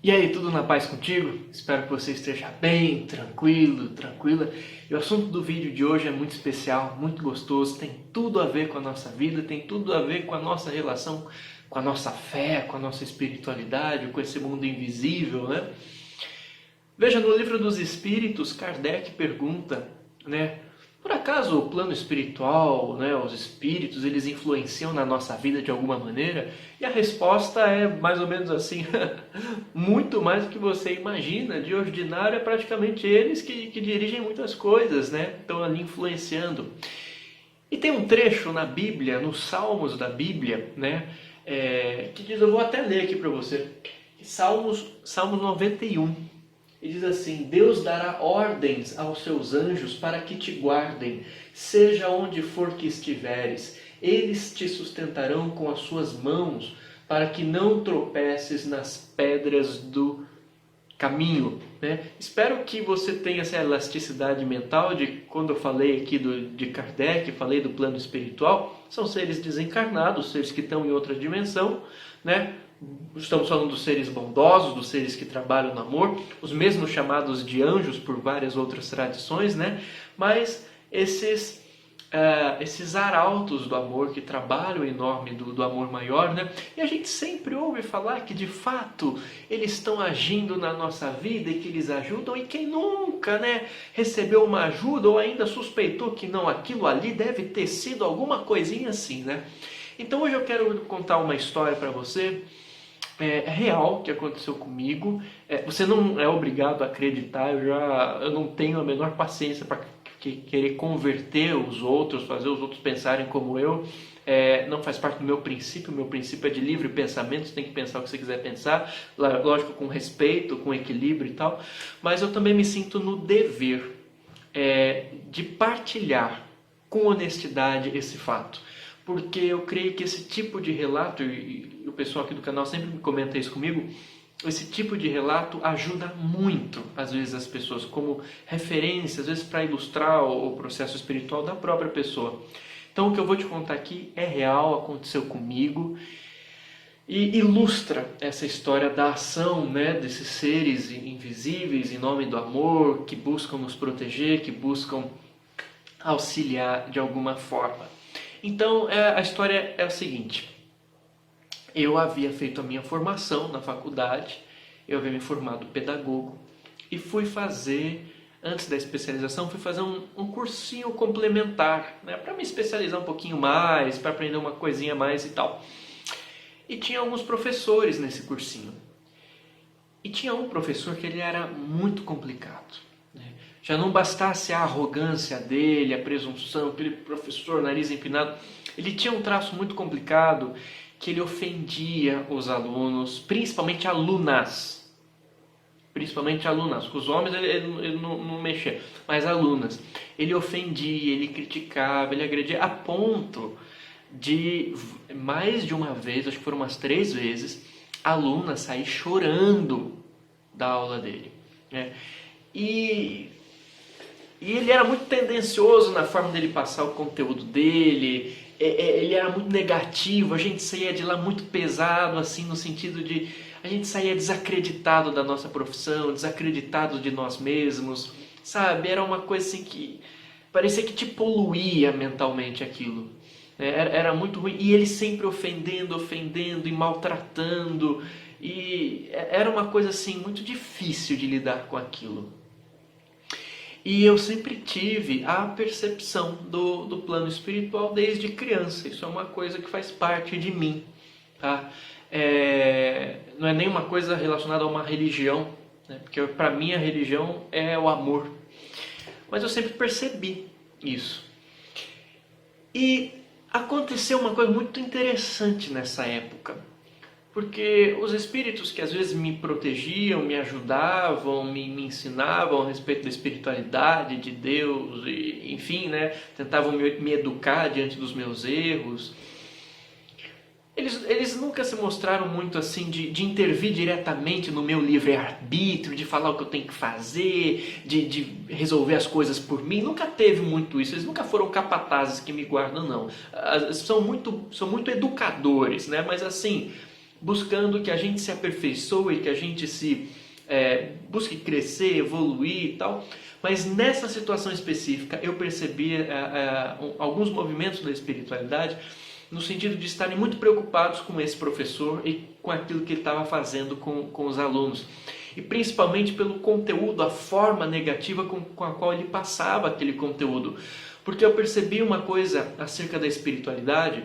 E aí, tudo na paz contigo? Espero que você esteja bem, tranquilo, tranquila. E o assunto do vídeo de hoje é muito especial, muito gostoso, tem tudo a ver com a nossa vida, tem tudo a ver com a nossa relação, com a nossa fé, com a nossa espiritualidade, com esse mundo invisível, né? Veja, no Livro dos Espíritos, Kardec pergunta, né? Por acaso o plano espiritual, né, os espíritos, eles influenciam na nossa vida de alguma maneira? E a resposta é mais ou menos assim, muito mais do que você imagina. De ordinário é praticamente eles que dirigem muitas coisas, né? Estão ali influenciando. E tem um trecho na Bíblia, nos Salmos da Bíblia, né, que diz, eu vou até ler aqui para você, Salmos 91. E diz assim: Deus dará ordens aos seus anjos para que te guardem, seja onde for que estiveres. Eles te sustentarão com as suas mãos, para que não tropeces nas pedras do caminho. Né? Espero que você tenha essa elasticidade mental de quando eu falei aqui de Kardec, falei do plano espiritual, são seres desencarnados, seres que estão em outra dimensão, né? Estamos falando dos seres bondosos, dos seres que trabalham no amor, os mesmos chamados de anjos por várias outras tradições, né? Mas esses arautos do amor que trabalham em nome do amor maior, né? E a gente sempre ouve falar que de fato eles estão agindo na nossa vida e que eles ajudam, e quem nunca, né, recebeu uma ajuda ou ainda suspeitou que não, aquilo ali deve ter sido alguma coisinha assim, né? Então hoje eu quero contar uma história para você. É real, que aconteceu comigo. Você não é obrigado a acreditar. Eu não tenho a menor paciência para querer converter os outros, fazer os outros pensarem como eu. Não faz parte do meu princípio. O meu princípio é de livre pensamento. Você tem que pensar o que você quiser pensar, lógico, com respeito, com equilíbrio e tal. Mas eu também me sinto no dever de partilhar com honestidade esse fato. Porque eu creio que esse tipo de relato, e o pessoal aqui do canal sempre me comenta isso comigo, esse tipo de relato ajuda muito, às vezes, as pessoas, como referência, às vezes para ilustrar o processo espiritual da própria pessoa. Então o que eu vou te contar aqui é real, aconteceu comigo, e ilustra essa história da ação, né, desses seres invisíveis em nome do amor, que buscam nos proteger, que buscam auxiliar de alguma forma. Então, a história é a seguinte: eu havia feito a minha formação na faculdade, eu havia me formado pedagogo e fui fazer, antes da especialização, fui fazer um cursinho complementar, né, para me especializar um pouquinho mais, para aprender uma coisinha a mais e tal. E tinha alguns professores nesse cursinho. E tinha um professor que ele era muito complicado. Já não bastasse a arrogância dele, a presunção, aquele professor nariz empinado, ele tinha um traço muito complicado, que ele ofendia os alunos, principalmente alunas. Principalmente alunas, com os homens ele não mexia, mas alunas. Ele ofendia, ele criticava, ele agredia, a ponto de, mais de uma vez, acho que foram umas 3 vezes, a aluna sair chorando da aula dele. Né? E ele era muito tendencioso na forma dele passar o conteúdo dele, ele era muito negativo, a gente saía de lá muito pesado, assim, no sentido de a gente saía desacreditado da nossa profissão, desacreditado de nós mesmos, sabe? Era uma coisa assim que parecia que te poluía mentalmente aquilo. Era muito ruim, e ele sempre ofendendo e maltratando, e era uma coisa assim muito difícil de lidar com aquilo. E eu sempre tive a percepção do plano espiritual desde criança. Isso é uma coisa que faz parte de mim. Tá? Não é nem uma coisa relacionada a uma religião, né? Porque para mim a religião é o amor. Mas eu sempre percebi isso. E aconteceu uma coisa muito interessante nessa época. Porque os espíritos que às vezes me protegiam, me ajudavam, me ensinavam a respeito da espiritualidade, de Deus, e, enfim, né, tentavam me educar diante dos meus erros, eles nunca se mostraram muito assim de intervir diretamente no meu livre-arbítrio, de falar o que eu tenho que fazer, de resolver as coisas por mim. Nunca teve muito isso, eles nunca foram capatazes que me guardam, não. São muito educadores, né? Mas assim, buscando que a gente se aperfeiçoe, que a gente busque crescer, evoluir e tal. Mas nessa situação específica eu percebi alguns movimentos da espiritualidade no sentido de estarem muito preocupados com esse professor e com aquilo que ele estava fazendo com os alunos. E principalmente pelo conteúdo, a forma negativa com a qual ele passava aquele conteúdo. Porque eu percebi uma coisa acerca da espiritualidade,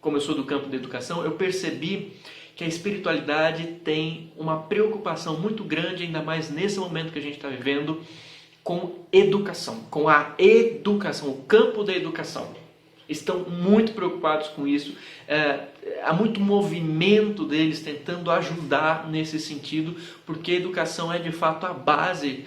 como eu sou do campo da educação, eu percebi que a espiritualidade tem uma preocupação muito grande, ainda mais nesse momento que a gente está vivendo, com educação, com a educação, o campo da educação. Estão muito preocupados com isso, há muito movimento deles tentando ajudar nesse sentido, porque a educação é de fato a base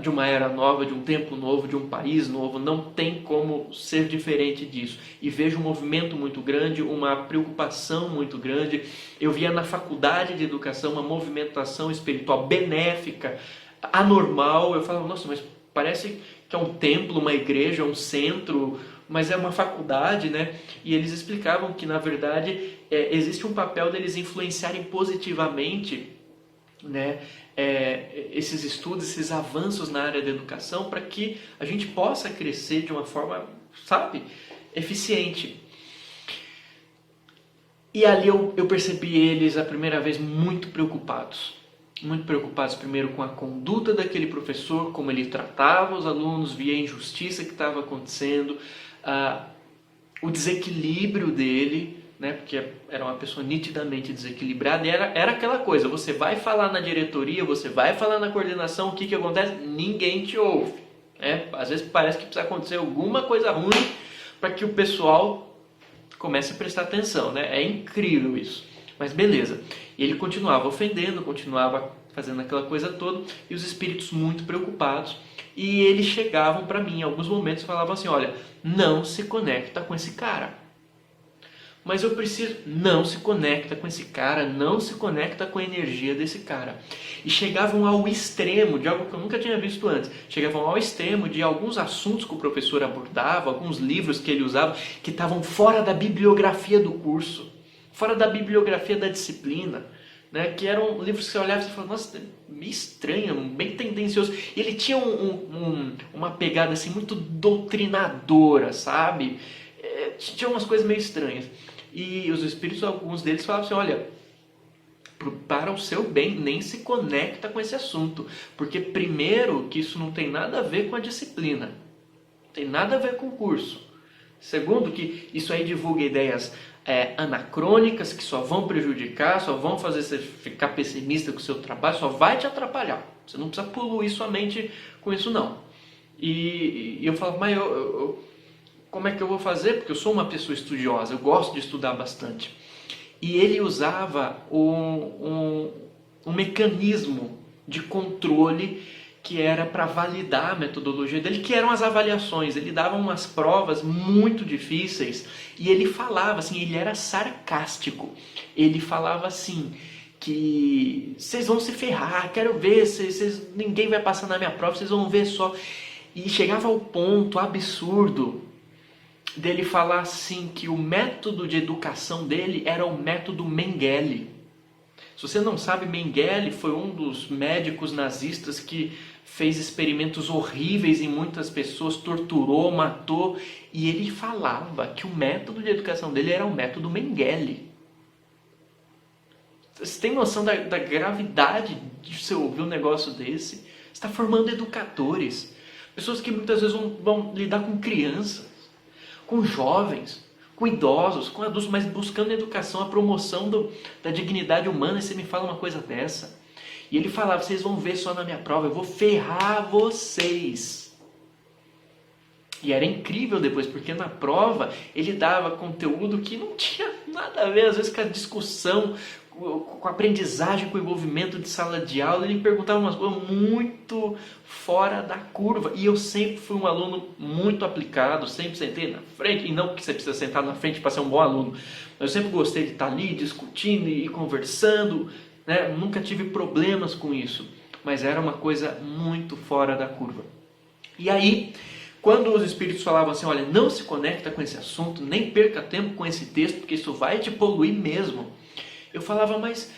de uma era nova, de um tempo novo, de um país novo, não tem como ser diferente disso. E vejo um movimento muito grande, uma preocupação muito grande. Eu via na faculdade de educação uma movimentação espiritual benéfica, anormal. Eu falava, nossa, mas parece que é um templo, uma igreja, um centro, mas é uma faculdade, né? E eles explicavam que, na verdade, existe um papel deles influenciarem positivamente, né, esses estudos, esses avanços na área da educação, para que a gente possa crescer de uma forma, sabe, eficiente. E ali eu percebi eles, a primeira vez, muito preocupados primeiro com a conduta daquele professor, como ele tratava os alunos, via a injustiça que estava acontecendo, o desequilíbrio dele, né, porque era uma pessoa nitidamente desequilibrada, e era aquela coisa, você vai falar na diretoria, você vai falar na coordenação, o que acontece? Ninguém te ouve. Né? Às vezes parece que precisa acontecer alguma coisa ruim para que o pessoal comece a prestar atenção. Né? É incrível isso. Mas beleza. E ele continuava ofendendo, continuava fazendo aquela coisa toda, e os espíritos muito preocupados. E eles chegavam para mim em alguns momentos e falavam assim, olha, não se conecta com esse cara. Mas eu preciso, não se conecta com esse cara, não se conecta com a energia desse cara. E chegavam ao extremo de algo que eu nunca tinha visto antes. Chegavam ao extremo de alguns assuntos que o professor abordava, alguns livros que ele usava, que estavam fora da bibliografia do curso, fora da bibliografia da disciplina. Né, que eram livros que você olhava e você falava, nossa, meio estranho, bem tendencioso. E ele tinha uma pegada assim muito doutrinadora, sabe? Tinha umas coisas meio estranhas. E os espíritos, alguns deles falavam assim, olha, para o seu bem, nem se conecta com esse assunto. Porque primeiro, que isso não tem nada a ver com a disciplina. Não tem nada a ver com o curso. Segundo, que isso aí divulga ideias anacrônicas que só vão prejudicar, só vão fazer você ficar pessimista com o seu trabalho, só vai te atrapalhar. Você não precisa poluir sua mente com isso não. E eu falo, mas como é que eu vou fazer? Porque eu sou uma pessoa estudiosa, eu gosto de estudar bastante. E ele usava um mecanismo de controle que era para validar a metodologia dele, que eram as avaliações. Ele dava umas provas muito difíceis e ele falava assim, ele era sarcástico. Ele falava assim, que vocês vão se ferrar, quero ver, ninguém vai passar na minha prova, vocês vão ver só. E chegava ao ponto absurdo dele falar assim, que o método de educação dele era o método Mengele. Se você não sabe, Mengele foi um dos médicos nazistas que fez experimentos horríveis em muitas pessoas, torturou, matou, e ele falava que o método de educação dele era o método Mengele. Você tem noção da gravidade de você ouvir um negócio desse? Você está formando educadores, pessoas que muitas vezes vão lidar com crianças, com jovens, com idosos, com adultos, mas buscando a educação, a promoção da dignidade humana, e você me fala uma coisa dessa. E ele falava, vocês vão ver só na minha prova, eu vou ferrar vocês. E era incrível depois, porque na prova ele dava conteúdo que não tinha nada a ver, às vezes com a discussão, com a aprendizagem, com o envolvimento de sala de aula. Ele perguntava umas coisas muito fora da curva. E eu sempre fui um aluno muito aplicado, sempre sentei na frente, e não porque você precisa sentar na frente para ser um bom aluno. Eu sempre gostei de estar ali discutindo e conversando, né? Nunca tive problemas com isso, mas era uma coisa muito fora da curva. E aí, quando os espíritos falavam assim, olha, não se conecta com esse assunto, nem perca tempo com esse texto, porque isso vai te poluir mesmo. Eu falava, mas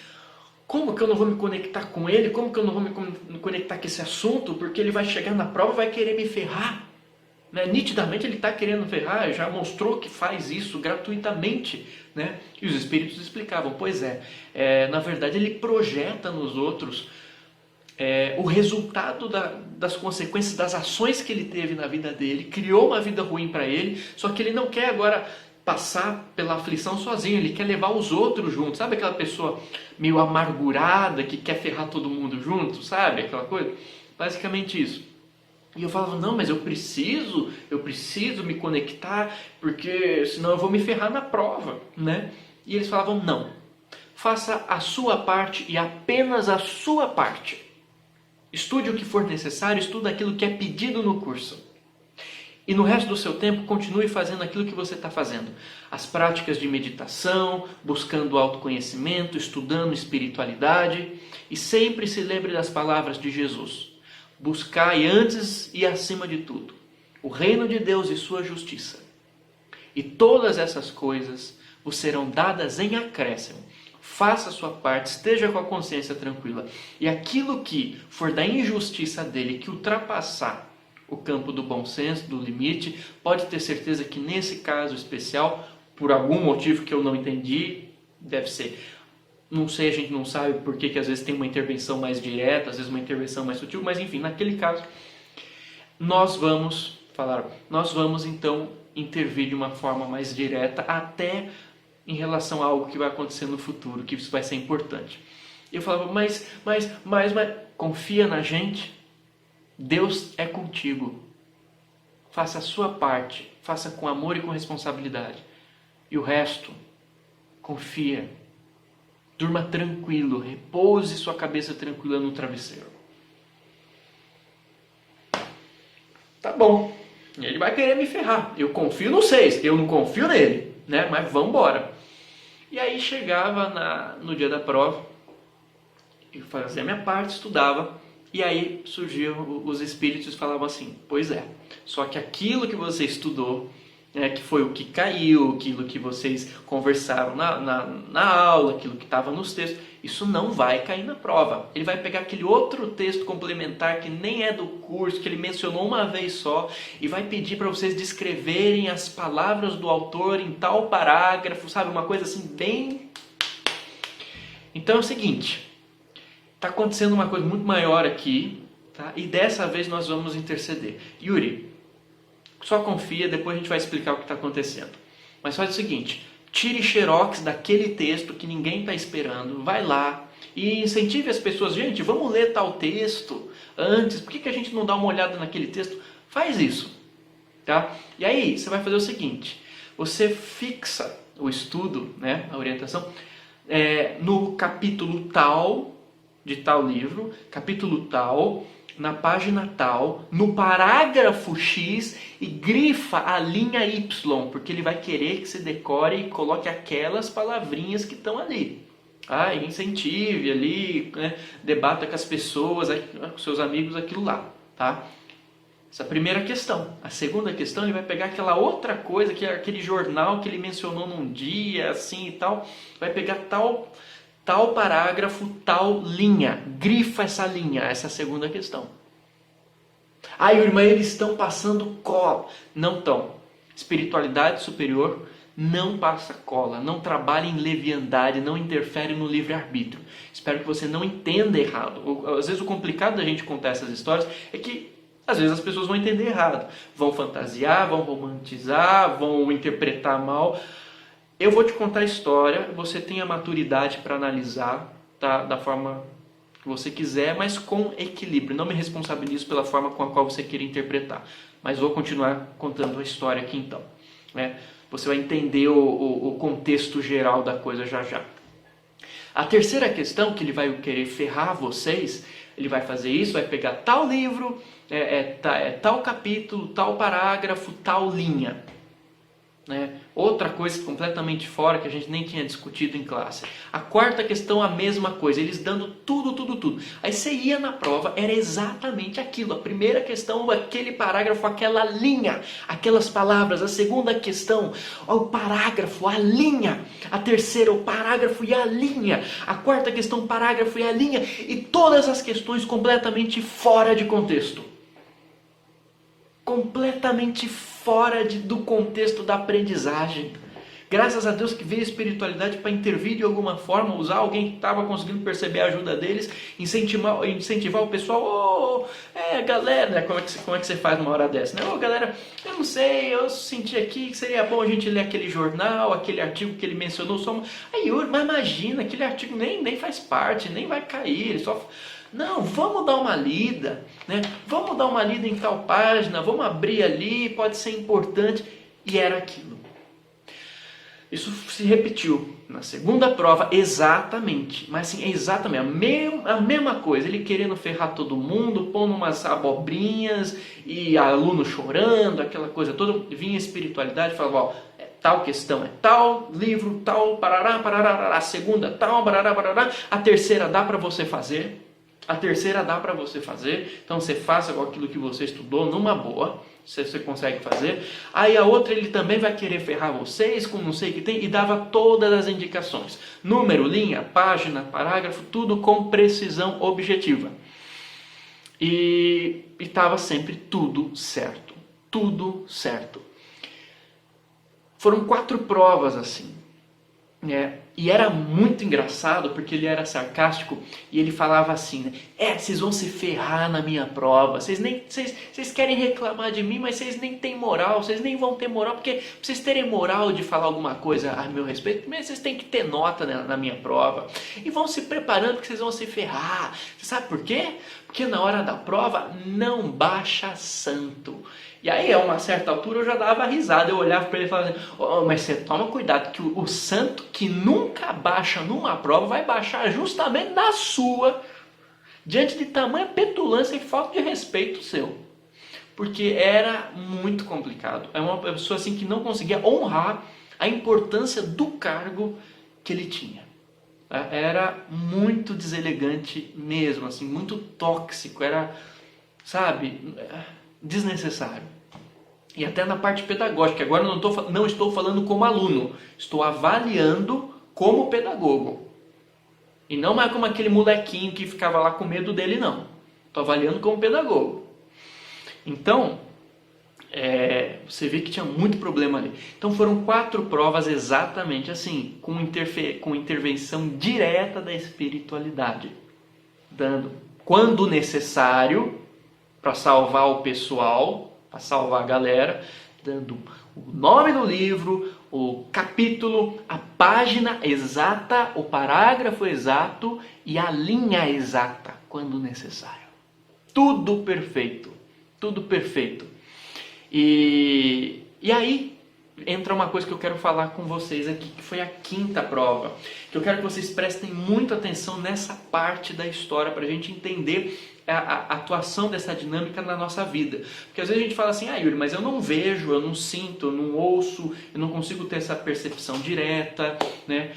como que eu não vou me conectar com ele? Como que eu não vou me conectar com esse assunto? Porque ele vai chegar na prova e vai querer me ferrar. Né? Nitidamente ele está querendo ferrar, já mostrou que faz isso gratuitamente. Né? E os espíritos explicavam, pois na verdade ele projeta nos outros o resultado das consequências das ações que ele teve na vida dele, criou uma vida ruim para ele, só que ele não quer agora passar pela aflição sozinho, ele quer levar os outros juntos. Sabe aquela pessoa meio amargurada que quer ferrar todo mundo junto, sabe? Aquela coisa? Basicamente isso. E eu falava, não, mas eu preciso me conectar, porque senão eu vou me ferrar na prova, né? E eles falavam, não, faça a sua parte e apenas a sua parte. Estude o que for necessário, estude aquilo que é pedido no curso. E no resto do seu tempo, continue fazendo aquilo que você está fazendo. As práticas de meditação, buscando autoconhecimento, estudando espiritualidade. E sempre se lembre das palavras de Jesus. Buscai antes e acima de tudo o reino de Deus e sua justiça. E todas essas coisas vos serão dadas em acréscimo. Faça a sua parte, esteja com a consciência tranquila. E aquilo que for da injustiça dele, que ultrapassar o campo do bom senso, do limite, pode ter certeza que nesse caso especial, por algum motivo que eu não entendi, deve ser, não sei, a gente não sabe por que às vezes tem uma intervenção mais direta, às vezes uma intervenção mais sutil, mas enfim, naquele caso, nós vamos então intervir de uma forma mais direta, até em relação a algo que vai acontecer no futuro, que isso vai ser importante. Eu falava, mas confia na gente. Deus é contigo. Faça a sua parte, faça com amor e com responsabilidade. E o resto, confia. Durma tranquilo, repouse sua cabeça tranquila no travesseiro. Tá bom, ele vai querer me ferrar. Eu confio no 6, eu não confio nele, né? Mas vamos embora. E aí chegava no dia da prova, eu fazia a minha parte, estudava. E aí surgiam os espíritos e falavam assim, pois só que aquilo que você estudou, que foi o que caiu, aquilo que vocês conversaram na aula, aquilo que estava nos textos, isso não vai cair na prova. Ele vai pegar aquele outro texto complementar que nem é do curso, que ele mencionou uma vez só, e vai pedir para vocês descreverem as palavras do autor em tal parágrafo, sabe? Uma coisa assim bem... Então é o seguinte... Está acontecendo uma coisa muito maior aqui, tá? E dessa vez nós vamos interceder. Yuri, só confia, depois a gente vai explicar o que está acontecendo. Mas faz o seguinte, tire xerox daquele texto que ninguém está esperando, vai lá e incentive as pessoas. Gente, vamos ler tal texto antes, por que a gente não dá uma olhada naquele texto? Faz isso, tá? E aí você vai fazer o seguinte, você fixa o estudo, né, a orientação, no capítulo tal, de tal livro, capítulo tal, na página tal, no parágrafo X e grifa a linha Y, porque ele vai querer que você decore e coloque aquelas palavrinhas que estão ali. E incentive ali, né, debata com as pessoas, com seus amigos, aquilo lá, tá? Essa é a primeira questão. A segunda questão, ele vai pegar aquela outra coisa, que é aquele jornal que ele mencionou num dia, assim e tal, vai pegar tal parágrafo, tal linha. Grifa essa linha, essa é a segunda questão. Yuri, mas eles estão passando cola. Não estão. Espiritualidade superior não passa cola, não trabalha em leviandade, não interfere no livre-arbítrio. Espero que você não entenda errado. Às vezes o complicado da gente contar essas histórias é que às vezes as pessoas vão entender errado. Vão fantasiar, vão romantizar, vão interpretar mal. Eu vou te contar a história, você tem a maturidade para analisar, tá? Da forma que você quiser, mas com equilíbrio. Não me responsabilizo pela forma com a qual você queira interpretar. Mas vou continuar contando a história aqui então. Né? Você vai entender o contexto geral da coisa já já. A terceira questão, que ele vai querer ferrar vocês, ele vai fazer isso, vai pegar tal livro, tal capítulo, tal parágrafo, tal linha. né? Outra coisa completamente fora que a gente nem tinha discutido em classe. A quarta questão, a mesma coisa, eles dando tudo. Aí você ia na prova, era exatamente aquilo. A primeira questão, aquele parágrafo, aquela linha, aquelas palavras. A segunda questão, o parágrafo, a linha. A terceira, o parágrafo e a linha. A quarta questão, o parágrafo e a linha. E todas as questões completamente fora de contexto. Completamente fora do contexto da aprendizagem. Graças a Deus que veio a espiritualidade para intervir de alguma forma, usar alguém que estava conseguindo perceber a ajuda deles, incentivar o pessoal. Galera, né? Como é que você faz numa hora dessa? Né? Galera, eu não sei, eu senti aqui que seria bom a gente ler aquele jornal, aquele artigo que ele mencionou. Aí, mas imagina, aquele artigo nem faz parte, nem vai cair, ele só... Não, vamos dar uma lida, né? Vamos dar uma lida em tal página, vamos abrir ali, pode ser importante. E era aquilo. Isso se repetiu na segunda prova, exatamente. Mas assim, exatamente a mesma coisa. Ele querendo ferrar todo mundo, pondo umas abobrinhas e aluno chorando, aquela coisa toda. Vinha a espiritualidade e falava, ó, tal questão é tal, livro tal, parará, a segunda tal, parará, a terceira dá para você fazer. A terceira dá para você fazer, então você faça com aquilo que você estudou numa boa, se você consegue fazer. Aí a outra ele também vai querer ferrar vocês com não sei o que tem, e dava todas as indicações. Número, linha, página, parágrafo, tudo com precisão objetiva. E estava sempre tudo certo, tudo certo. Foram 4 provas assim. E era muito engraçado porque ele era sarcástico e ele falava assim, né? Vocês vão se ferrar na minha prova, vocês querem reclamar de mim, mas vocês nem têm moral, vocês nem vão ter moral, porque pra vocês terem moral de falar alguma coisa a meu respeito, primeiro vocês têm que ter nota na minha prova, e vão se preparando porque vocês vão se ferrar. Você sabe por quê? Porque na hora da prova não baixa santo. E aí, a uma certa altura, eu já dava risada. Eu olhava para ele e falava assim, mas você toma cuidado, que o santo que nunca baixa numa prova vai baixar justamente na sua, diante de tamanha petulância e falta de respeito seu. Porque era muito complicado. É uma pessoa assim que não conseguia honrar a importância do cargo que ele tinha. Era muito deselegante mesmo, assim, muito tóxico, era, sabe, desnecessário. E até na parte pedagógica, agora eu não estou falando como aluno, estou avaliando como pedagogo. E não mais como aquele molequinho que ficava lá com medo dele, não. Estou avaliando como pedagogo. Então, você vê que tinha muito problema ali. Então foram 4 provas exatamente assim, com intervenção direta da espiritualidade. Dando, quando necessário, para salvar o pessoal, para salvar a galera, dando o nome do livro, o capítulo, a página exata, o parágrafo exato e a linha exata, quando necessário. Tudo perfeito, tudo perfeito. E aí entra uma coisa que eu quero falar com vocês aqui, que foi a 5ª prova, que eu quero que vocês prestem muita atenção nessa parte da história, para a gente entender a atuação dessa dinâmica na nossa vida. Porque às vezes a gente fala assim, Yuri, mas eu não vejo, eu não sinto, eu não ouço, eu não consigo ter essa percepção direta, né?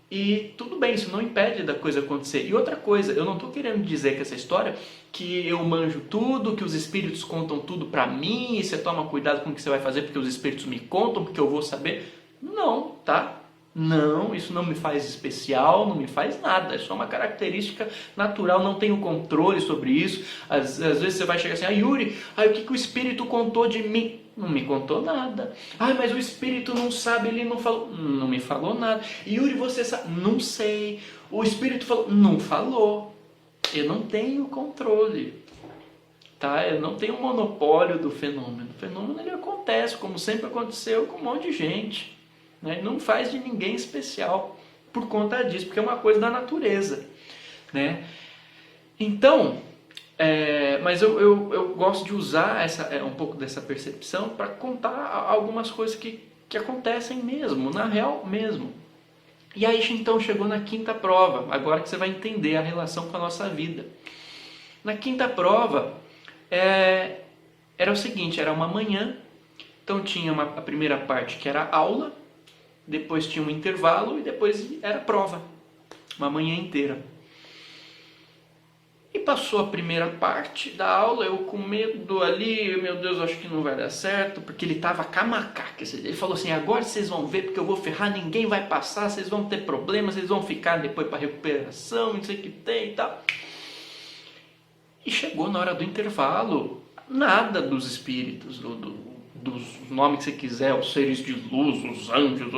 E tudo bem, isso não impede da coisa acontecer. E outra coisa, eu não estou querendo dizer que essa história, que eu manjo tudo, que os espíritos contam tudo para mim, e você toma cuidado com o que você vai fazer porque os espíritos me contam, porque eu vou saber. Não, tá? Não, isso não me faz especial, não me faz nada, é só uma característica natural, não tenho controle sobre isso. Às vezes você vai chegar assim, Yuri, o que o espírito contou de mim? Não me contou nada. Mas o espírito não sabe, ele não falou. Não me falou nada. Yuri, você sabe? Não sei. O espírito falou? Não falou. Eu não tenho controle. Tá? Eu não tenho monopólio do fenômeno. O fenômeno ele acontece, como sempre aconteceu com um monte de gente. Né? Não faz de ninguém especial por conta disso, porque é uma coisa da natureza. Né? Então, mas eu gosto de usar um pouco dessa percepção para contar algumas coisas que acontecem mesmo, na real mesmo. E aí então chegou na 5ª prova, agora que você vai entender a relação com a nossa vida. Na 5ª prova, era o seguinte, era uma manhã, Então tinha a primeira parte que era aula, depois tinha um intervalo e depois era prova, uma manhã inteira. E passou a primeira parte da aula, eu com medo ali, meu Deus, acho que não vai dar certo, porque ele estava com a macaca. Ele falou assim, agora vocês vão ver, porque eu vou ferrar, ninguém vai passar, vocês vão ter problemas, vocês vão ficar depois para recuperação, não sei o que tem e tal. E chegou na hora do intervalo, nada dos espíritos, dos nomes que você quiser, os seres de luz, os anjos,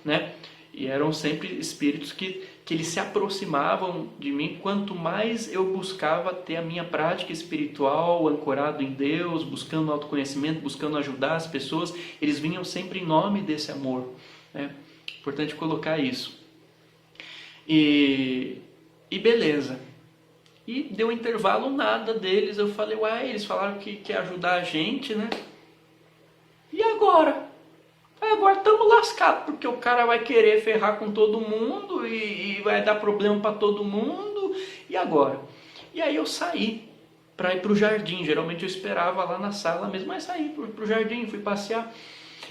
né? E eram sempre espíritos que eles se aproximavam de mim quanto mais eu buscava ter a minha prática espiritual ancorado em Deus, buscando autoconhecimento, buscando ajudar as pessoas, eles vinham sempre em nome desse amor, né? Importante colocar isso. E beleza. E deu intervalo, nada deles. Eu falei, uai, eles falaram que quer ajudar a gente, né? E agora? Agora estamos lascados, porque o cara vai querer ferrar com todo mundo e vai dar problema para todo mundo. E agora? E aí eu saí para ir para o jardim. Geralmente eu esperava lá na sala mesmo, mas saí para o jardim, fui passear.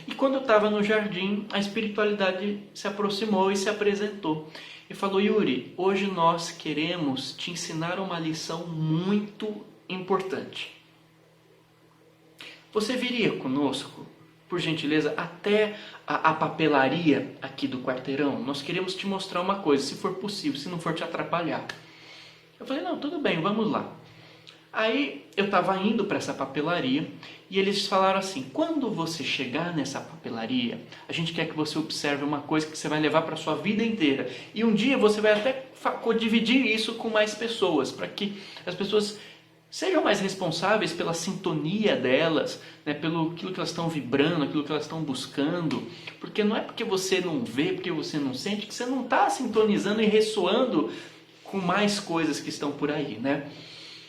E quando eu estava no jardim, a espiritualidade se aproximou e se apresentou. E falou, Yuri, hoje nós queremos te ensinar uma lição muito importante. Você viria conosco, por gentileza, até a papelaria aqui do quarteirão? Nós queremos te mostrar uma coisa, se for possível, se não for te atrapalhar. Eu falei, não, tudo bem, vamos lá. Aí eu estava indo para essa papelaria e eles falaram assim, quando você chegar nessa papelaria, a gente quer que você observe uma coisa que você vai levar para a sua vida inteira. E um dia você vai até dividir isso com mais pessoas, para que as pessoas sejam mais responsáveis pela sintonia delas, né, pelo aquilo que elas estão vibrando, aquilo que elas estão buscando. Porque não é porque você não vê, porque você não sente, que você não está sintonizando e ressoando com mais coisas que estão por aí, né?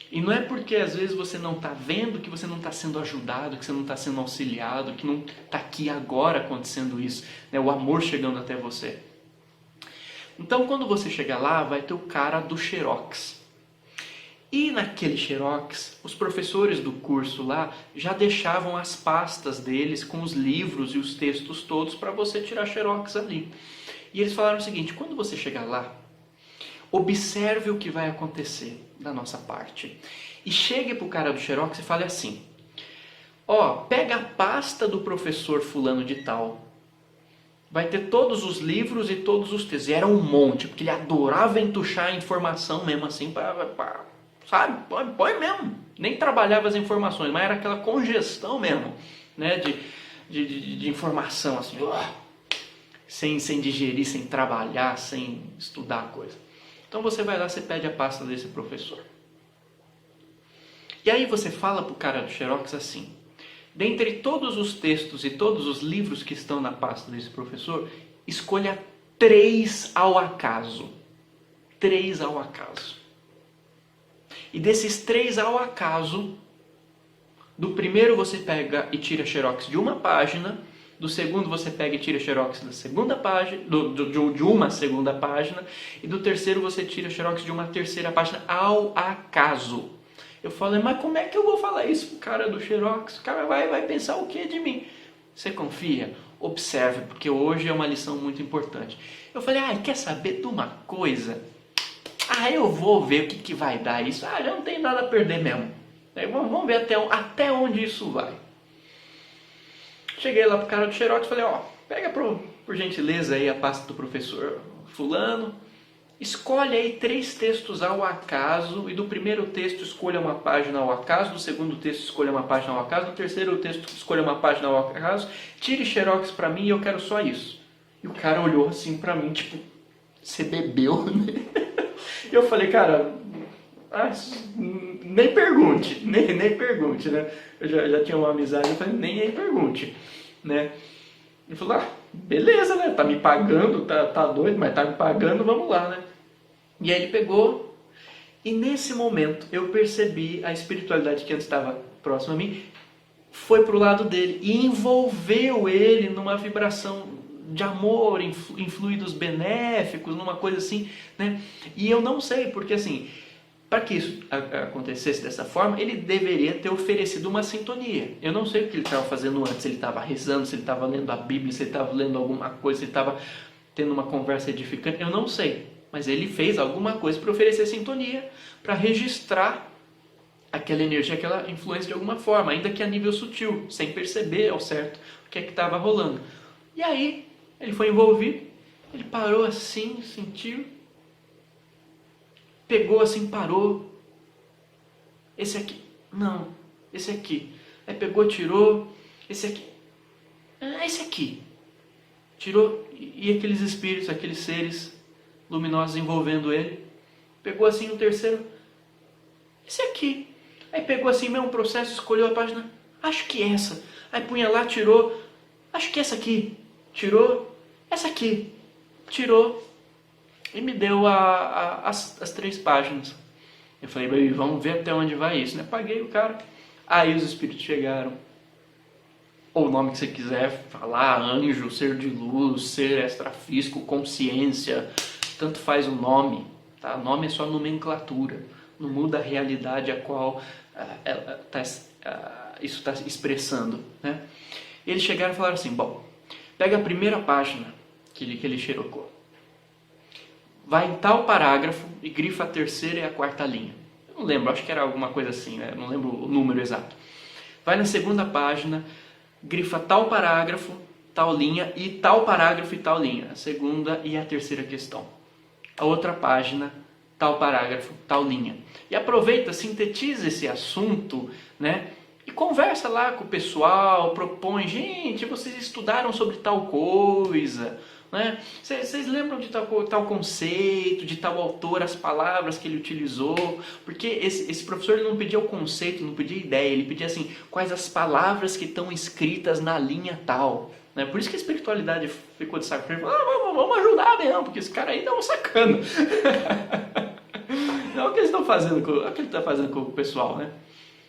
E não é porque às vezes você não está vendo que você não está sendo ajudado, que você não está sendo auxiliado, que não está aqui agora acontecendo isso, né? O amor chegando até você. Então quando você chegar lá, vai ter o cara do Xerox. E naquele Xerox, os professores do curso lá já deixavam as pastas deles com os livros e os textos todos para você tirar Xerox ali. E eles falaram o seguinte, quando você chegar lá, observe o que vai acontecer da nossa parte. E chegue para o cara do Xerox e fale assim, ó, pega a pasta do professor fulano de tal, vai ter todos os livros e todos os textos. E era um monte, porque ele adorava entuchar a informação mesmo assim, sabe, põe mesmo. Nem trabalhava as informações, mas era aquela congestão mesmo, né, de informação, assim, sem digerir, sem trabalhar, sem estudar a coisa. Então você vai lá, você pede a pasta desse professor. E aí você fala para o cara do Xerox assim, dentre todos os textos e todos os livros que estão na pasta desse professor, escolha 3 ao acaso. 3 ao acaso. E desses 3 ao acaso, do primeiro você pega e tira Xerox de uma página, do segundo você pega e tira Xerox da segunda página, de uma segunda página, e do terceiro você tira Xerox de uma terceira página ao acaso. Eu falei, mas como é que eu vou falar isso pro cara do Xerox? O cara vai pensar o que de mim? Você confia? Observe, porque hoje é uma lição muito importante. Eu falei, quer saber de uma coisa? Eu vou ver o que vai dar isso. Já não tem nada a perder mesmo. Vamos ver até onde isso vai. Cheguei lá pro cara do Xerox e falei, pega por gentileza aí a pasta do professor fulano, escolhe aí 3 textos ao acaso, e do primeiro texto escolha uma página ao acaso, do segundo texto escolha uma página ao acaso, do terceiro texto escolha uma página ao acaso, tire Xerox pra mim e eu quero só isso. E o cara olhou assim pra mim, tipo, você bebeu, né? E eu falei, cara, nem pergunte, nem pergunte, né? Eu já tinha uma amizade, eu falei, nem pergunte, né? Ele falou, beleza, né? Tá me pagando, tá doido, mas tá me pagando, vamos lá, né? E aí ele pegou, e nesse momento eu percebi a espiritualidade que antes estava próxima a mim, foi pro lado dele e envolveu ele numa vibração de amor, em fluidos benéficos, numa coisa assim, né? E eu não sei, porque assim, Para que isso acontecesse dessa forma, ele deveria ter oferecido uma sintonia. Eu não sei o que ele estava fazendo antes, se ele estava rezando, se ele estava lendo a Bíblia, se ele estava lendo alguma coisa, se ele estava tendo uma conversa edificante, eu não sei. Mas ele fez alguma coisa para oferecer sintonia, para registrar aquela energia, aquela influência de alguma forma, ainda que a nível sutil, sem perceber ao certo o que é que estava rolando. E aí, ele foi envolvido, ele parou assim, sentiu, pegou assim, parou. Esse aqui, não, esse aqui. Aí pegou, tirou, esse aqui, esse aqui. Tirou, e aqueles espíritos, aqueles seres luminosos envolvendo ele. Pegou assim um terceiro, esse aqui. Aí pegou assim, mesmo processo, escolheu a página, acho que essa. Aí punha lá, tirou, acho que essa aqui. Tirou, essa aqui. Tirou e me deu as 3 páginas. Eu falei, vamos ver até onde vai isso, né? Paguei o cara. Aí os espíritos chegaram. Ou o nome que você quiser falar, anjo, ser de luz, ser extrafísico, consciência, tanto faz o nome, tá? O nome é só nomenclatura, não muda a realidade a qual isso está expressando, né? Eles chegaram e falaram assim, bom, pega a primeira página que ele xerocou, vai em tal parágrafo e grifa a terceira e a quarta linha. Eu não lembro, acho que era alguma coisa assim, né? Não lembro o número exato. Vai na segunda página, grifa tal parágrafo, tal linha e tal parágrafo e tal linha. A segunda e a terceira questão. A outra página, tal parágrafo, tal linha. E aproveita, sintetiza esse assunto, né? E conversa lá com o pessoal, propõe, gente, vocês estudaram sobre tal coisa, né? Vocês lembram de tal conceito, de tal autor, as palavras que ele utilizou? Porque esse professor ele não pedia o conceito, não pedia a ideia, ele pedia assim, quais as palavras que estão escritas na linha tal. Né? Por isso que a espiritualidade ficou de saco cheio. Vamos ajudar mesmo, porque esse cara aí dá um sacana. Não é o que eles estão fazendo com, é o que ele está fazendo com o pessoal, né?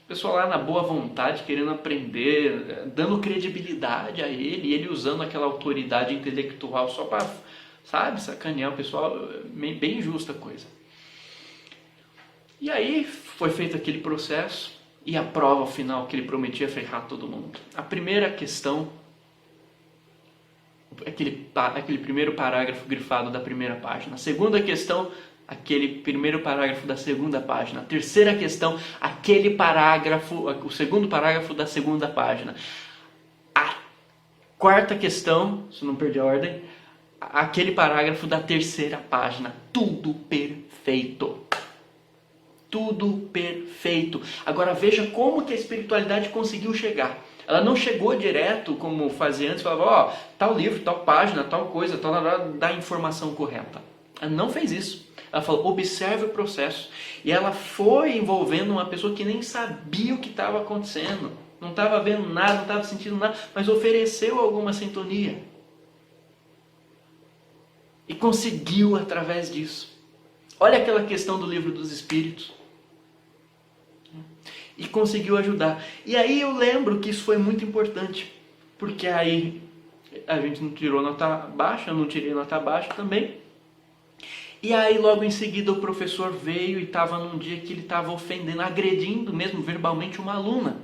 O pessoal lá na boa vontade, querendo aprender, dando credibilidade a ele, e ele usando aquela autoridade intelectual só para, sabe, sacanear o pessoal, bem injusta a coisa. E aí foi feito aquele processo, e a prova final que ele prometia ferrar todo mundo. A primeira questão, aquele primeiro parágrafo grifado da primeira página. A segunda questão, aquele primeiro parágrafo da segunda página. A terceira questão, aquele parágrafo, o segundo parágrafo da segunda página. A quarta questão, se não perdi a ordem, aquele parágrafo da terceira página. Tudo perfeito. Tudo perfeito. Agora veja como que a espiritualidade conseguiu chegar. Ela não chegou direto como fazia antes, falava, tal livro, tal página, tal coisa, tal, dá a informação correta. Ela não fez isso. Ela falou, observe o processo. E ela foi envolvendo uma pessoa que nem sabia o que estava acontecendo. Não estava vendo nada, não estava sentindo nada, mas ofereceu alguma sintonia. E conseguiu através disso. Olha aquela questão do livro dos Espíritos. E conseguiu ajudar. E aí eu lembro que isso foi muito importante. Porque aí a gente não tirou nota baixa, eu não tirei nota baixa também. E aí logo em seguida o professor veio e estava num dia que ele estava ofendendo, agredindo mesmo verbalmente uma aluna.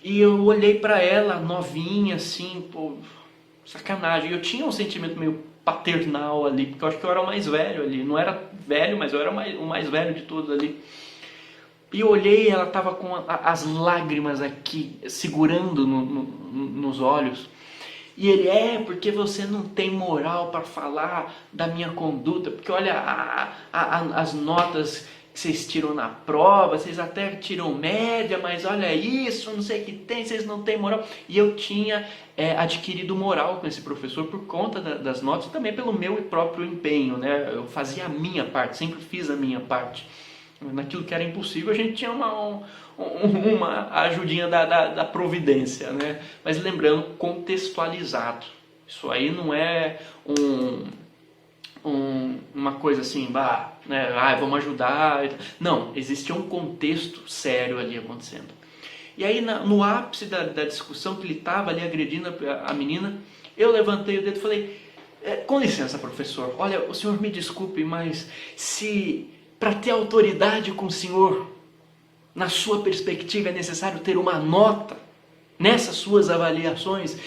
E eu olhei para ela, novinha assim, pô, sacanagem. Eu tinha um sentimento meio paternal ali, porque eu acho que eu era o mais velho ali. Não era velho, mas eu era o mais velho de todos ali. E eu olhei, ela estava com as lágrimas aqui, segurando nos olhos. E ele, porque você não tem moral para falar da minha conduta, porque olha as notas que vocês tiram na prova, vocês até tiram média, mas olha isso, não sei o que tem, vocês não têm moral. E eu tinha adquirido moral com esse professor por conta das notas e também pelo meu próprio empenho, né? Eu fazia a minha parte, sempre fiz a minha parte. Naquilo que era impossível, a gente tinha uma ajudinha da providência, né? Mas lembrando, contextualizado. Isso aí não é uma coisa assim, né? Vamos ajudar. Não, existia um contexto sério ali acontecendo. E aí, no ápice da discussão que ele estava ali agredindo a menina, eu levantei o dedo e falei, com licença, professor, olha, o senhor me desculpe, mas se Para ter autoridade com o Senhor, na sua perspectiva, é necessário ter uma nota nessas suas avaliações.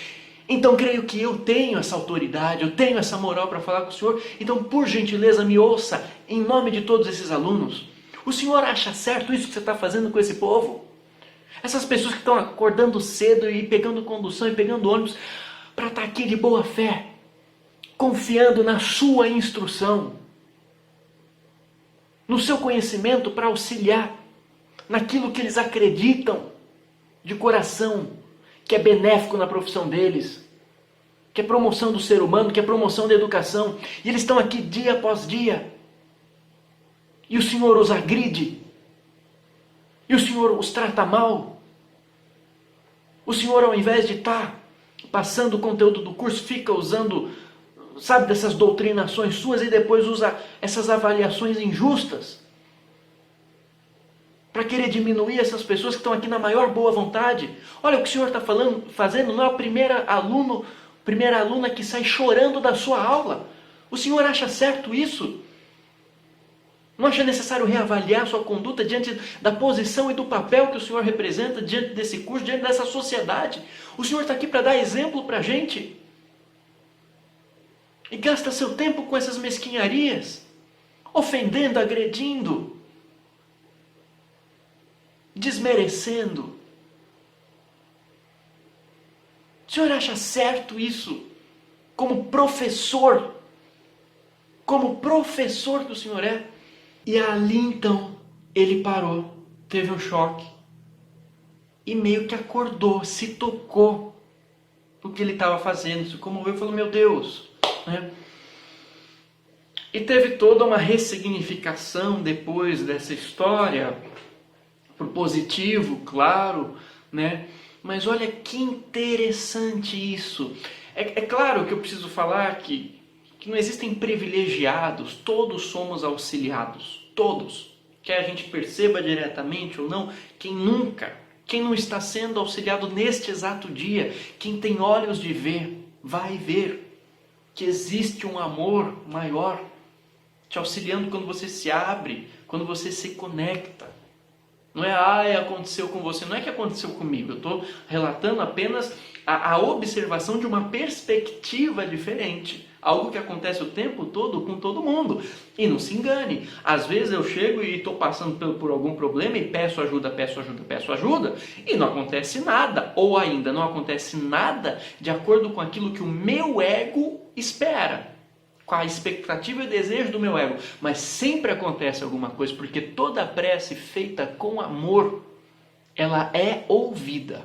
Então creio que eu tenho essa autoridade, eu tenho essa moral para falar com o Senhor. Então, por gentileza, me ouça em nome de todos esses alunos. O Senhor acha certo isso que você está fazendo com esse povo? Essas pessoas que estão acordando cedo e pegando condução e pegando ônibus para estar aqui de boa fé, confiando na sua instrução, no seu conhecimento para auxiliar naquilo que eles acreditam de coração, que é benéfico na profissão deles, que é promoção do ser humano, que é promoção da educação. E eles estão aqui dia após dia. E o Senhor os agride. E o Senhor os trata mal. O Senhor, ao invés de estar passando o conteúdo do curso, fica usando, sabe, dessas doutrinações suas e depois usa essas avaliações injustas para querer diminuir essas pessoas que estão aqui na maior boa vontade. Olha o que o Senhor está fazendo, não é a primeira aluna que sai chorando da sua aula. O Senhor acha certo isso? Não acha necessário reavaliar sua conduta diante da posição e do papel que o Senhor representa diante desse curso, diante dessa sociedade? O Senhor está aqui para dar exemplo para a gente. E gasta seu tempo com essas mesquinharias, ofendendo, agredindo, desmerecendo. O Senhor acha certo isso? Como professor que o Senhor é? E ali então, ele parou, teve um choque, e meio que acordou, se tocou do que ele estava fazendo, se comoveu e falou, meu Deus, né? E teve toda uma ressignificação depois dessa história, pro positivo, claro, né? Mas olha que interessante isso. É claro que eu preciso falar que não existem privilegiados, todos somos auxiliados, todos. Quer a gente perceba diretamente ou não, quem não está sendo auxiliado neste exato dia, quem tem olhos de ver, vai ver que existe um amor maior te auxiliando quando você se abre, quando você se conecta. Não é, aconteceu com você, não é que aconteceu comigo, eu estou relatando apenas a observação de uma perspectiva diferente. Algo que acontece o tempo todo com todo mundo. E não se engane, às vezes eu chego e estou passando por algum problema e peço ajuda, e não acontece nada. Ou ainda, não acontece nada de acordo com aquilo que o meu ego espera, com a expectativa e desejo do meu ego. Mas sempre acontece alguma coisa, porque toda prece feita com amor, ela é ouvida.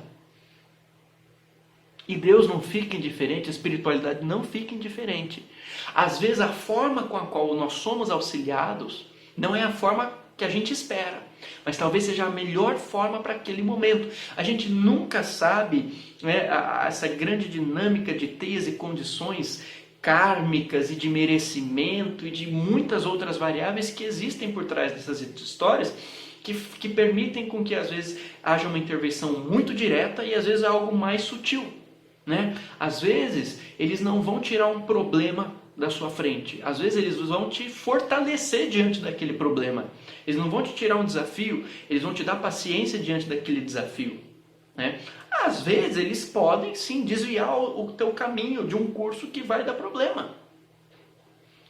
E Deus não fica indiferente, a espiritualidade não fica indiferente. Às vezes a forma com a qual nós somos auxiliados não é a forma que a gente espera, mas talvez seja a melhor forma para aquele momento. A gente nunca sabe, né, essa grande dinâmica de teias e condições kármicas e de merecimento e de muitas outras variáveis que existem por trás dessas histórias, que permitem com que às vezes haja uma intervenção muito direta e às vezes algo mais sutil. Né? Às vezes eles não vão tirar um problema da sua frente, às vezes eles vão te fortalecer diante daquele problema, eles não vão te tirar um desafio, eles vão te dar paciência diante daquele desafio, né? Às vezes eles podem sim desviar o teu caminho de um curso que vai dar problema,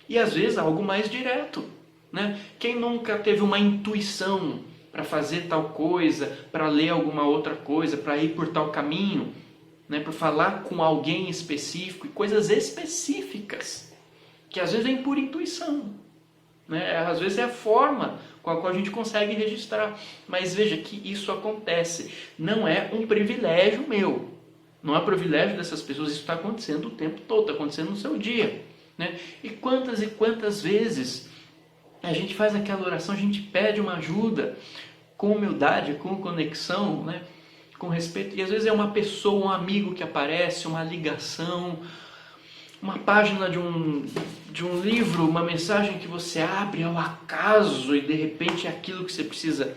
e às vezes algo mais direto, né? Quem nunca teve uma intuição para fazer tal coisa, para ler alguma outra coisa, para ir por tal caminho, né, para falar com alguém específico e coisas específicas, que às vezes vem por intuição, né? Às vezes é a forma com a qual a gente consegue registrar, mas veja que isso acontece, não é um privilégio meu, não é privilégio dessas pessoas, isso está acontecendo o tempo todo, está acontecendo no seu dia, né? E quantas vezes a gente faz aquela oração, a gente pede uma ajuda com humildade, com conexão, né? Com respeito, e às vezes é uma pessoa, um amigo que aparece, uma ligação, uma página de um livro, uma mensagem que você abre ao acaso e de repente é aquilo que você precisa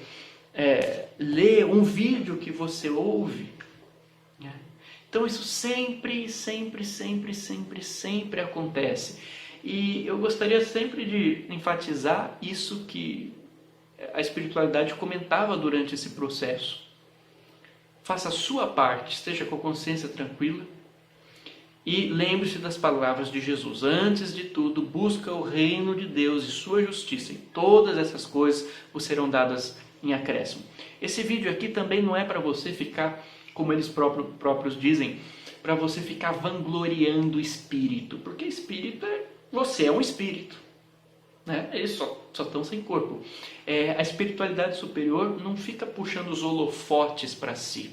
ler, um vídeo que você ouve, né? Então isso sempre acontece. E eu gostaria sempre de enfatizar isso que a espiritualidade comentava durante esse processo. Faça a sua parte, esteja com a consciência tranquila e lembre-se das palavras de Jesus. Antes de tudo, busca o reino de Deus e sua justiça, e todas essas coisas vos serão dadas em acréscimo. Esse vídeo aqui também não é para você ficar, como eles próprios dizem, para você ficar vangloriando o espírito, porque espírito você é um espírito, né? Eles só estão sem corpo. A espiritualidade superior não fica puxando os holofotes para si,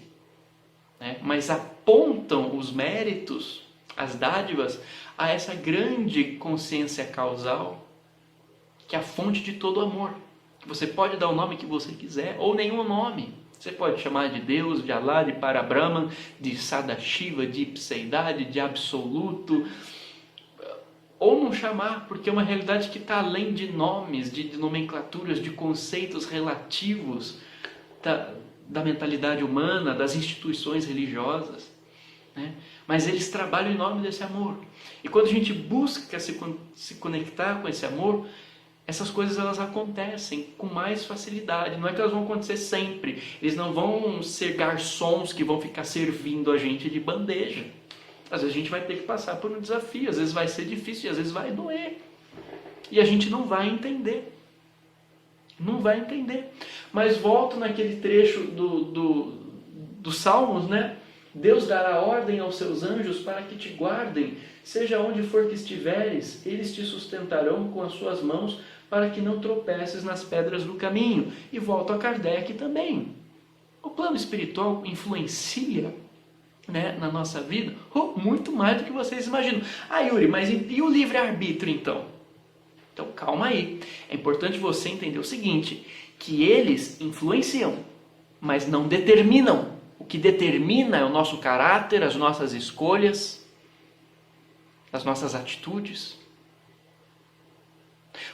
né? Mas apontam os méritos, as dádivas, a essa grande consciência causal, que é a fonte de todo amor. Você pode dar o nome que você quiser, ou nenhum nome. Você pode chamar de Deus, de Allah, de Parabrahman, de Sadashiva, de ipseidade, de absoluto, ou não chamar, porque é uma realidade que está além de nomes, de nomenclaturas, de conceitos relativos da mentalidade humana, das instituições religiosas, né? Mas eles trabalham em nome desse amor. E quando a gente busca se conectar com esse amor, essas coisas elas acontecem com mais facilidade. Não é que elas vão acontecer sempre. Eles não vão ser garçons que vão ficar servindo a gente de bandeja. Às vezes a gente vai ter que passar por um desafio, às vezes vai ser difícil e às vezes vai doer. E a gente não vai entender. Não vai entender. Mas volto naquele trecho dos Salmos, né? Deus dará ordem aos seus anjos para que te guardem, seja onde for que estiveres, eles te sustentarão com as suas mãos para que não tropeces nas pedras do caminho. E volto a Kardec também. O plano espiritual influencia, né, na nossa vida muito mais do que vocês imaginam. Ah, Yuri, mas e o livre-arbítrio então? Então calma aí. É importante você entender o seguinte, que eles influenciam, mas não determinam. O que determina é o nosso caráter, as nossas escolhas, as nossas atitudes.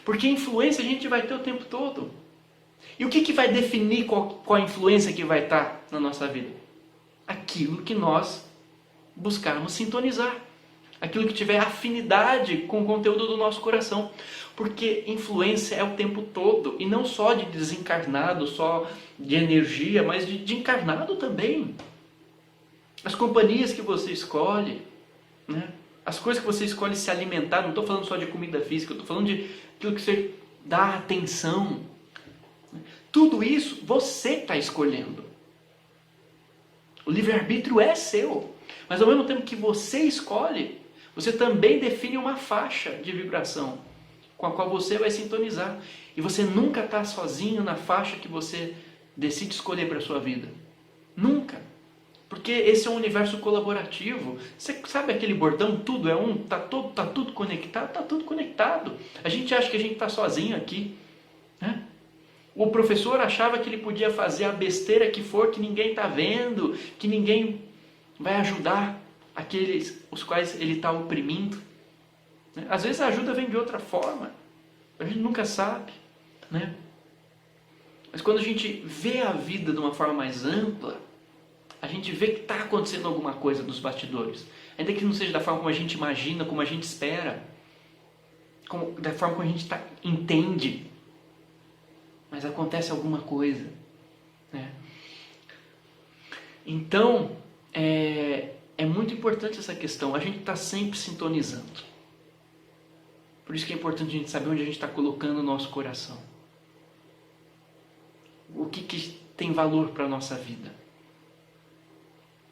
Porque influência a gente vai ter o tempo todo. E o que vai definir qual a influência que vai estar na nossa vida? Aquilo que nós buscarmos sintonizar. Aquilo que tiver afinidade com o conteúdo do nosso coração. Porque influência é o tempo todo. E não só de desencarnado, só de energia, mas de encarnado também. As companhias que você escolhe, né? As coisas que você escolhe se alimentar, não estou falando só de comida física, eu estou falando de aquilo que você dá atenção. Tudo isso você está escolhendo. O livre-arbítrio é seu. Mas ao mesmo tempo que você escolhe, você também define uma faixa de vibração com a qual você vai sintonizar. E você nunca está sozinho na faixa que você decide escolher para a sua vida. Nunca. Porque esse é um universo colaborativo. Você sabe aquele bordão, tudo é um, tá tudo conectado? Está tudo conectado. A gente acha que a gente está sozinho aqui, né? O professor achava que ele podia fazer a besteira que for, que ninguém está vendo, que ninguém vai ajudar aqueles os quais ele está oprimindo. Às vezes a ajuda vem de outra forma, a gente nunca sabe, né? Mas quando a gente vê a vida de uma forma mais ampla, a gente vê que está acontecendo alguma coisa nos bastidores. Ainda que não seja da forma como a gente imagina, como a gente espera, da forma como a gente entende. Mas acontece alguma coisa, né? Então, é muito importante essa questão. A gente está sempre sintonizando. Por isso que é importante a gente saber onde a gente está colocando o nosso coração. O que tem valor para a nossa vida.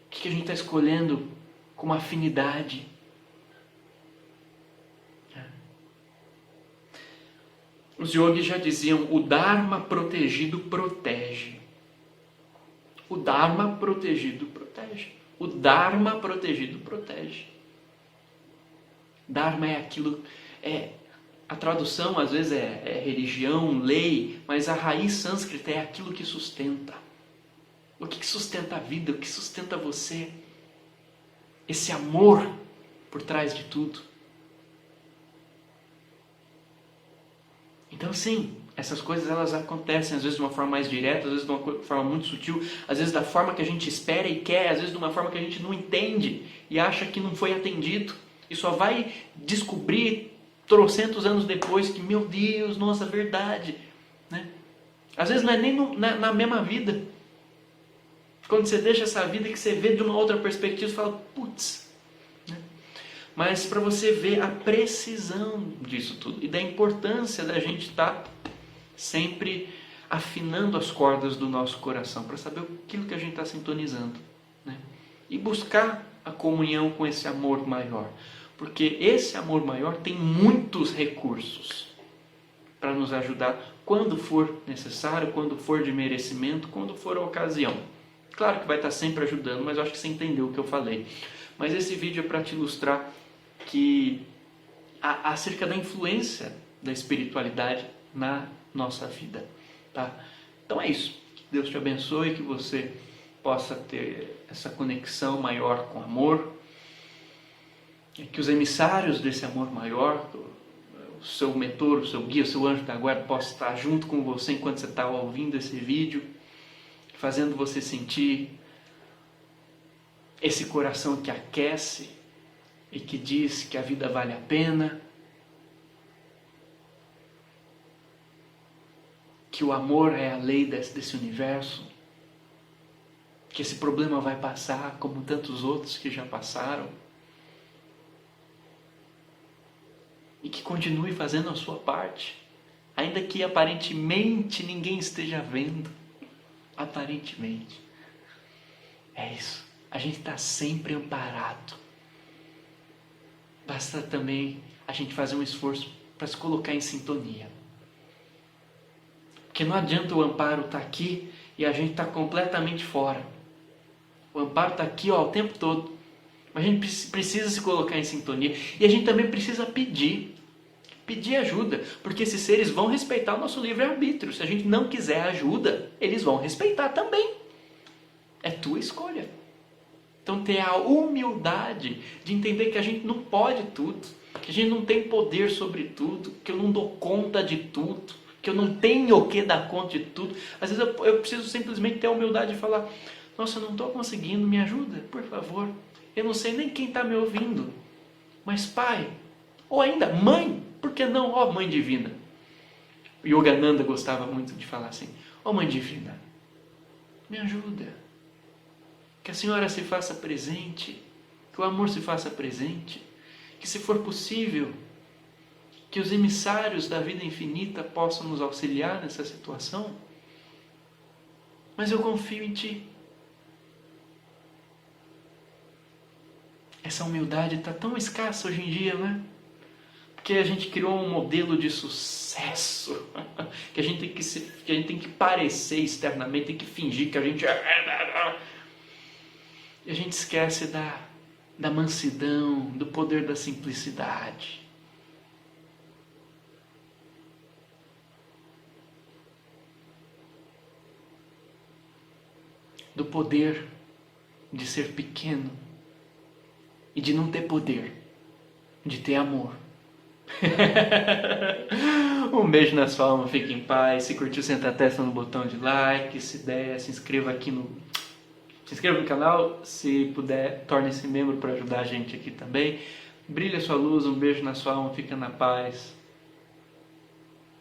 O que a gente está escolhendo com afinidade. Os yogis já diziam, o Dharma protegido protege. O Dharma protegido protege. O Dharma protegido protege. Dharma é aquilo... a tradução às vezes é religião, lei, mas a raiz sânscrita é aquilo que sustenta. O que sustenta a vida? O que sustenta você? Esse amor por trás de tudo. Então sim, essas coisas elas acontecem às vezes de uma forma mais direta, às vezes de uma forma muito sutil, às vezes da forma que a gente espera e quer, às vezes de uma forma que a gente não entende e acha que não foi atendido. E só vai descobrir trocentos anos depois que, meu Deus, nossa, verdade, né? Às vezes não é nem na mesma vida. Quando você deixa essa vida que você vê de uma outra perspectiva, você fala, putz. Né? Mas para você ver a precisão disso tudo e da importância da gente estar sempre afinando as cordas do nosso coração para saber aquilo que a gente está sintonizando. Né? E buscar a comunhão com esse amor maior. Porque esse amor maior tem muitos recursos para nos ajudar quando for necessário, quando for de merecimento, quando for a ocasião. Claro que vai estar sempre ajudando, mas eu acho que você entendeu o que eu falei. Mas esse vídeo é para te ilustrar que acerca da influência da espiritualidade na nossa vida. Tá? Então é isso. Que Deus te abençoe, que você possa ter essa conexão maior com o amor, que os emissários desse amor maior, o seu mentor, o seu guia, o seu anjo da guarda, possa estar junto com você enquanto você está ouvindo esse vídeo, fazendo você sentir esse coração que aquece e que diz que a vida vale a pena, que o amor é a lei desse universo, que esse problema vai passar como tantos outros que já passaram, e que continue fazendo a sua parte, ainda que aparentemente ninguém esteja vendo. Aparentemente. É isso. A gente está sempre amparado. Basta também a gente fazer um esforço para se colocar em sintonia. Porque não adianta o amparo estar aqui e a gente está completamente fora. O amparo está aqui o tempo todo. Mas a gente precisa se colocar em sintonia. E a gente também precisa pedir ajuda, porque esses seres vão respeitar o nosso livre-arbítrio. Se a gente não quiser ajuda, eles vão respeitar também. É tua escolha. Então ter a humildade de entender que a gente não pode tudo, que a gente não tem poder sobre tudo, que eu não dou conta de tudo, que eu não tenho o que dar conta de tudo. Às vezes eu preciso simplesmente ter a humildade de falar, nossa, eu não estou conseguindo, me ajuda, por favor. Eu não sei nem quem está me ouvindo, mas pai, ou ainda mãe, por que não? Ó Mãe Divina. O Yogananda gostava muito de falar assim, ó Mãe Divina, me ajuda. Que a Senhora se faça presente, que o amor se faça presente, que se for possível, que os emissários da vida infinita possam nos auxiliar nessa situação. Mas eu confio em Ti. Essa humildade está tão escassa hoje em dia, né? Porque a gente criou um modelo de sucesso, que a gente tem que parecer externamente, tem que fingir que a gente é... E a gente esquece da mansidão, do poder da simplicidade. Do poder de ser pequeno e de não ter poder, de ter amor. Um beijo na sua alma, fique em paz. Se curtiu, senta a testa no botão de like. Se der, se inscreva no canal. Se puder, torne-se membro para ajudar a gente aqui também. Brilha a sua luz, um beijo na sua alma, fica na paz.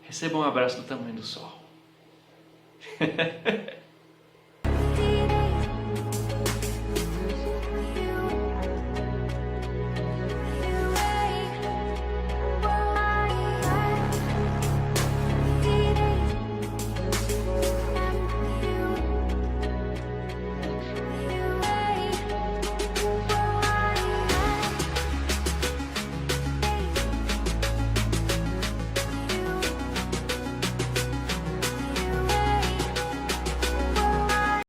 Receba um abraço do tamanho do sol.